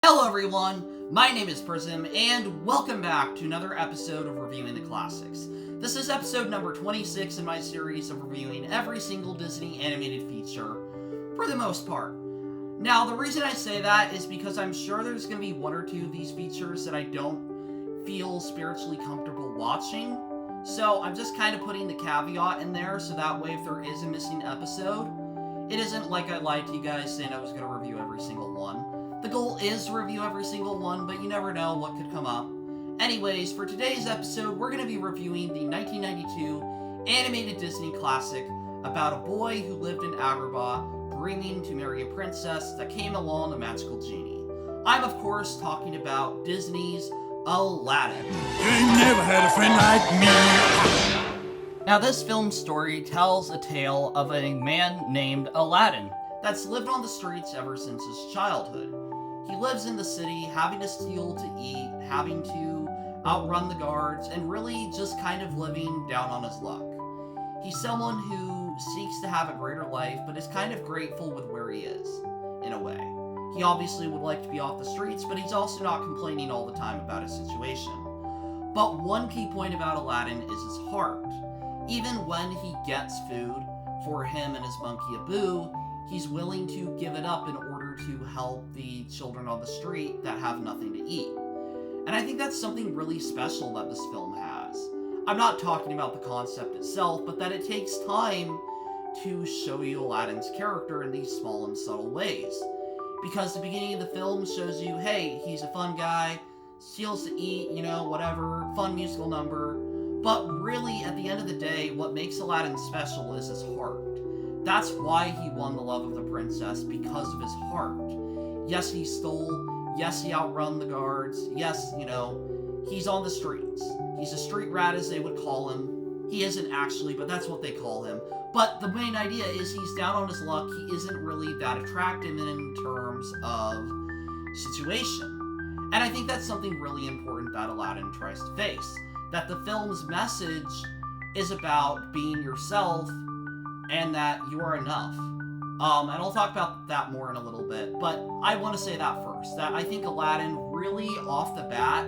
Hello everyone, my name is Prism, and welcome back to another episode of Reviewing the Classics. This is episode number 26 in my series of reviewing every single Disney animated feature, for the most part. Now, the reason I say that is because I'm sure there's going to be one or two of these features that I don't feel spiritually comfortable watching, so I'm just kind of putting the caveat in there so that way if there is a missing episode, it isn't like I lied to you guys saying I was going to review every single one. The goal is to review every single one, but you never know what could come up. Anyways, for today's episode, we're going to be reviewing the 1992 animated Disney classic about a boy who lived in Agrabah, dreaming to marry a princess that came along a magical genie. I'm, of course, talking about Disney's Aladdin. You ain't never had a friend like me. Now, this film story tells a tale of a man named Aladdin that's lived on the streets ever since his childhood. He lives in the city, having to steal to eat, having to outrun the guards, and really just kind of living down on his luck. He's someone who seeks to have a greater life, but is kind of grateful with where he is, in a way. He obviously would like to be off the streets, but he's also not complaining all the time about his situation. But one key point about Aladdin is his heart. Even when he gets food for him and his monkey Abu, he's willing to give it up in order to help the children on the street that have nothing to eat. And I think that's something really special that this film has. I'm not talking about the concept itself, but that it takes time to show you Aladdin's character in these small and subtle ways. Because the beginning of the film shows you, hey, he's a fun guy, steals to eat, whatever, fun musical number. But really, at the end of the day, what makes Aladdin special is his heart. That's why he won the love of the princess, because of his heart. Yes, he stole. Yes, he outrun the guards. Yes, he's on the streets. He's a street rat, as they would call him. He isn't actually, but that's what they call him. But the main idea is he's down on his luck. He isn't really that attractive in terms of situation. And I think that's something really important that Aladdin tries to face. That the film's message is about being yourself and that you are enough. And I'll talk about that more in a little bit, but I want to say that first, that I think Aladdin really, off the bat,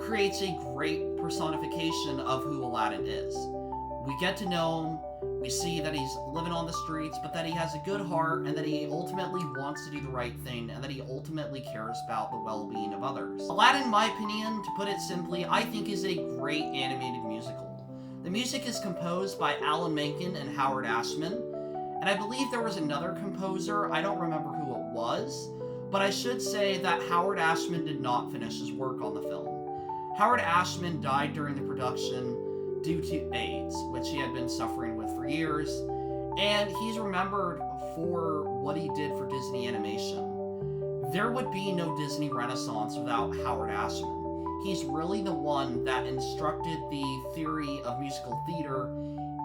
creates a great personification of who Aladdin is. We get to know him, we see that he's living on the streets, but that he has a good heart, and that he ultimately wants to do the right thing, and that he ultimately cares about the well-being of others. Aladdin, in my opinion, to put it simply, I think is a great animated musical. The music is composed by Alan Menken and Howard Ashman, and I believe there was another composer, I don't remember who it was, but I should say that Howard Ashman did not finish his work on the film. Howard Ashman died during the production due to AIDS, which he had been suffering with for years, and he's remembered for what he did for Disney Animation. There would be no Disney Renaissance without Howard Ashman. He's really the one that instructed the theory of musical theater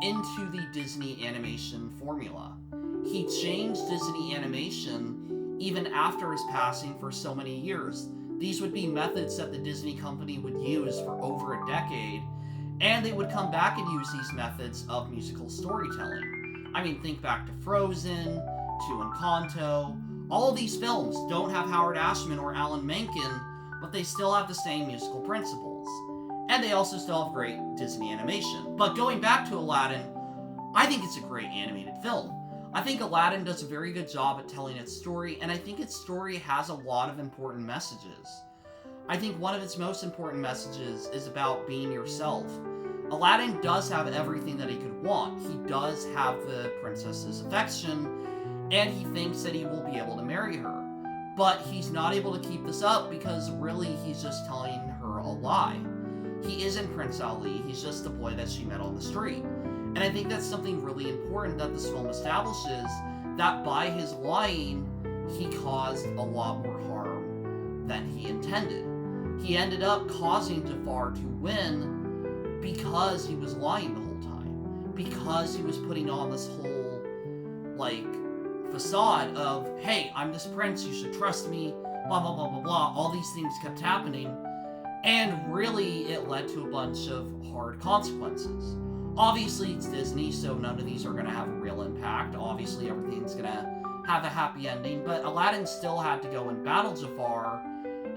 into the Disney animation formula. He changed Disney animation even after his passing for so many years. These would be methods that the Disney company would use for over a decade, and they would come back and use these methods of musical storytelling. I mean, think back to Frozen, to Encanto. All of these films don't have Howard Ashman or Alan Menken, but they still have the same musical principles. And they also still have great Disney animation. But going back to Aladdin, I think it's a great animated film. I think Aladdin does a very good job at telling its story, and I think its story has a lot of important messages. I think one of its most important messages is about being yourself. Aladdin does have everything that he could want. He does have the princess's affection, and he thinks that he will be able to marry her. But he's not able to keep this up because really he's just telling her a lie. He isn't Prince Ali, he's just the boy that she met on the street. And I think that's something really important that this film establishes, that by his lying, he caused a lot more harm than he intended. He ended up causing Jafar to win because he was lying the whole time. Because he was putting on this whole, facade of, hey, I'm this prince, you should trust me, blah, blah, blah, blah, blah. All these things kept happening, and really it led to a bunch of hard consequences. Obviously, it's Disney, so none of these are going to have a real impact. Obviously, everything's going to have a happy ending, but Aladdin still had to go and battle Jafar,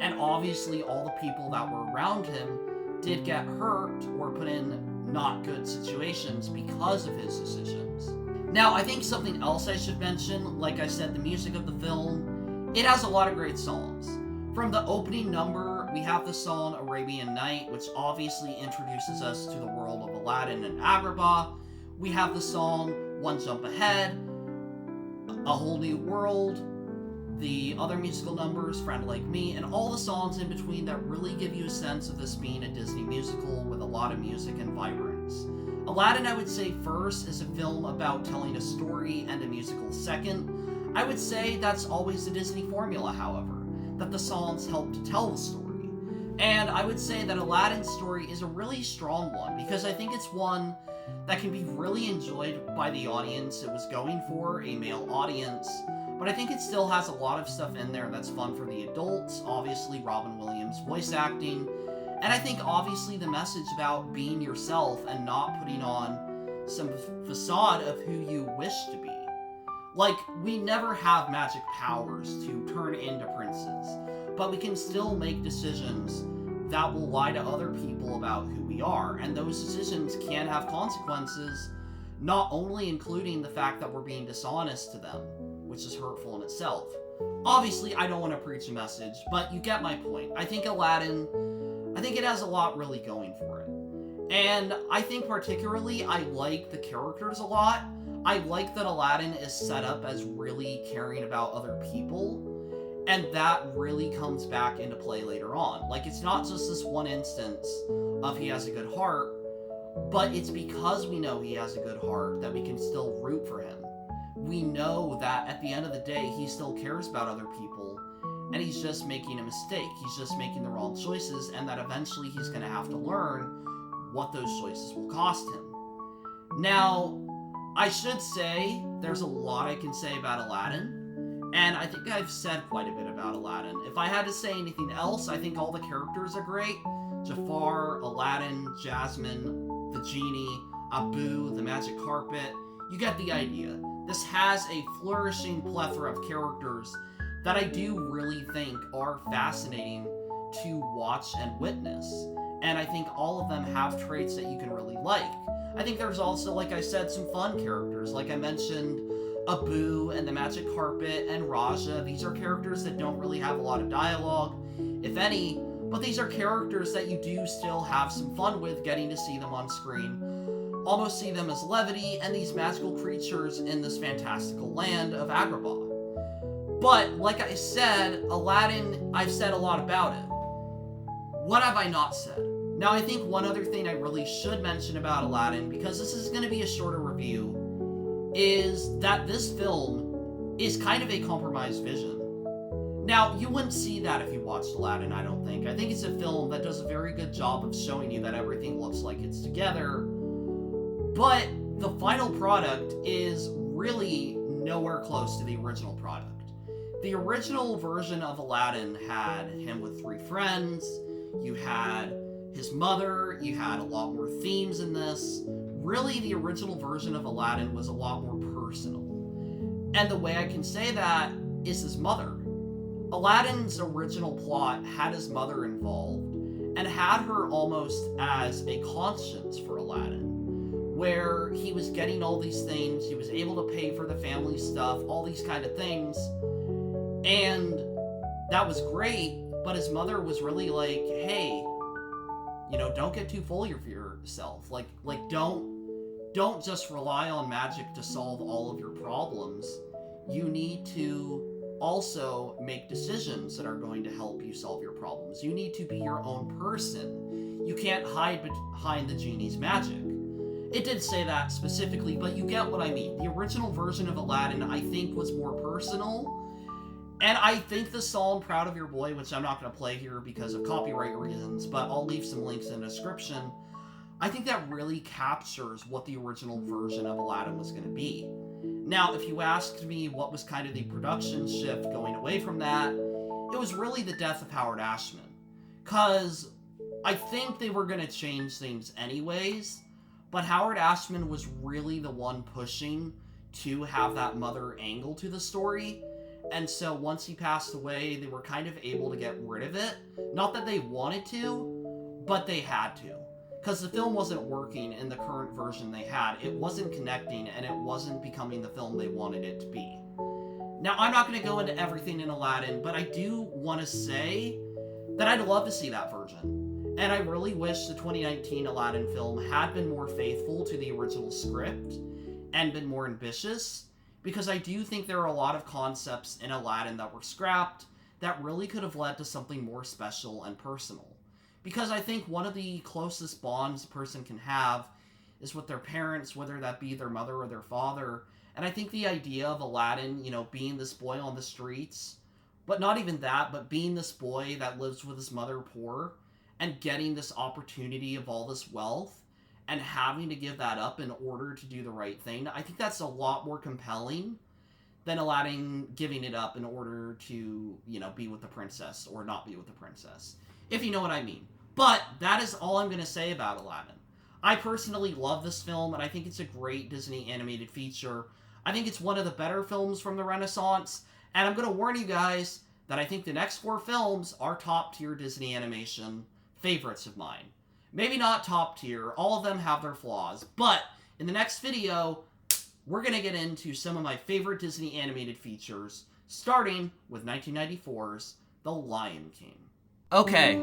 and obviously all the people that were around him did get hurt or put in not good situations because of his decisions. Now, I think something else I should mention, like I said, the music of the film, it has a lot of great songs. From the opening number, we have the song Arabian Night, which obviously introduces us to the world of Aladdin and Agrabah. We have the song One Jump Ahead, A Whole New World, the other musical numbers, Friend Like Me, and all the songs in between that really give you a sense of this being a Disney musical with a lot of music and vibrance. Aladdin, I would say, first, is a film about telling a story, and a musical second. I would say that's always the Disney formula, however, that the songs help to tell the story. And I would say that Aladdin's story is a really strong one, because I think it's one that can be really enjoyed by the audience it was going for, a male audience. But I think it still has a lot of stuff in there that's fun for the adults. Obviously, Robin Williams' voice acting. And I think obviously the message about being yourself and not putting on some facade of who you wish to be. Like, we never have magic powers to turn into princes, but we can still make decisions that will lie to other people about who we are. And those decisions can have consequences, not only including the fact that we're being dishonest to them, which is hurtful in itself. Obviously, I don't want to preach a message, but you get my point. I think Aladdin, it has a lot really going for it. And I think particularly I like the characters a lot. I like that Aladdin is set up as really caring about other people, and that really comes back into play later on. Like, it's not just this one instance of he has a good heart, but it's because we know he has a good heart that we can still root for him. We know that at the end of the day, he still cares about other people, and he's just making a mistake. He's just making the wrong choices, and that eventually he's going to have to learn what those choices will cost him. Now, I should say there's a lot I can say about Aladdin, and I think I've said quite a bit about Aladdin. If I had to say anything else, I think all the characters are great. Jafar, Aladdin, Jasmine, the genie, Abu, the magic carpet. You get the idea. This has a flourishing plethora of characters that I do really think are fascinating to watch and witness. And I think all of them have traits that you can really like. I think there's also, like I said, some fun characters. Like I mentioned, Abu and the magic carpet and Raja. These are characters that don't really have a lot of dialogue, if any, but these are characters that you do still have some fun with getting to see them on screen. Almost see them as levity and these magical creatures in this fantastical land of Agrabah. But, like I said, Aladdin, I've said a lot about it. What have I not said? Now, I think one other thing I really should mention about Aladdin, because this is going to be a shorter review, is that this film is kind of a compromised vision. Now, you wouldn't see that if you watched Aladdin, I don't think. I think it's a film that does a very good job of showing you that everything looks like it's together, but the final product is really nowhere close to the original product. The original version of Aladdin had him with 3 friends, you had his mother, you had a lot more themes in this. Really, the original version of Aladdin was a lot more personal. And the way I can say that is his mother. Aladdin's original plot had his mother involved, and had her almost as a conscience for Aladdin, where he was getting all these things, he was able to pay for the family stuff, all these kind of things, and that was great, but his mother was really like, hey, don't get too full of yourself. Like don't just rely on magic to solve all of your problems. You need to also make decisions that are going to help you solve your problems. You need to be your own person. You can't hide behind the genie's magic. It did say that specifically, but you get what I mean. The original version of Aladdin, I think, was more personal. And I think the song Proud of Your Boy, which I'm not going to play here because of copyright reasons, but I'll leave some links in the description, I think that really captures what the original version of Aladdin was going to be. Now, if you asked me what was kind of the production shift going away from that, it was really the death of Howard Ashman. Because I think they were going to change things anyways, but Howard Ashman was really the one pushing to have that mother angle to the story. And so once he passed away, they were kind of able to get rid of it. Not that they wanted to, but they had to. Because the film wasn't working in the current version they had. It wasn't connecting, and it wasn't becoming the film they wanted it to be. Now, I'm not going to go into everything in Aladdin, but I do want to say that I'd love to see that version. And I really wish the 2019 Aladdin film had been more faithful to the original script and been more ambitious, because I do think there are a lot of concepts in Aladdin that were scrapped that really could have led to something more special and personal. Because I think one of the closest bonds a person can have is with their parents, whether that be their mother or their father. And I think the idea of Aladdin, being this boy on the streets, but not even that, but being this boy that lives with his mother poor and getting this opportunity of all this wealth and having to give that up in order to do the right thing, I think that's a lot more compelling than Aladdin giving it up in order to, be with the princess or not be with the princess, if you know what I mean. But that is all I'm going to say about Aladdin. I personally love this film, and I think it's a great Disney animated feature. I think it's one of the better films from the Renaissance, and I'm going to warn you guys that I think the next 4 films are top-tier Disney animation favorites of mine. Maybe not top-tier, all of them have their flaws, but in the next video, we're going to get into some of my favorite Disney animated features, starting with 1994's The Lion King. Okay,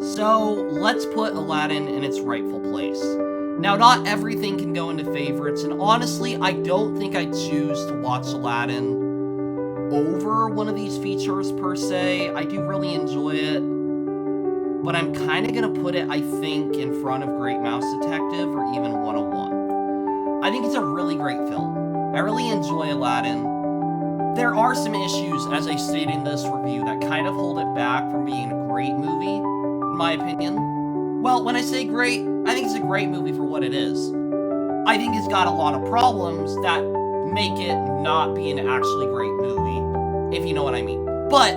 so let's put Aladdin in its rightful place. Now, not everything can go into favorites, and honestly, I don't think I'd choose to watch Aladdin over one of these features per se. I do really enjoy it, but I'm kind of going to put it, I think, in front of Great Mouse Detective or even 101. I think it's a really great film. I really enjoy Aladdin. There are some issues, as I stated in this review, that kind of hold it back from being a great movie, in my opinion. Well, when I say great, I think it's a great movie for what it is. I think it's got a lot of problems that make it not be an actually great movie, if you know what I mean. But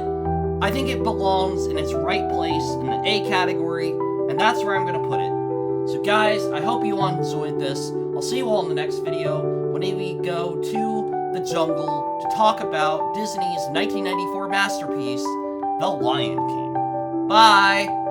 I think it belongs in its right place in the A category, and that's where I'm going to put it. So guys, I hope you all enjoyed this. I'll see you all in the next video when we go to the jungle to talk about Disney's 1994 masterpiece, The Lion King. Bye!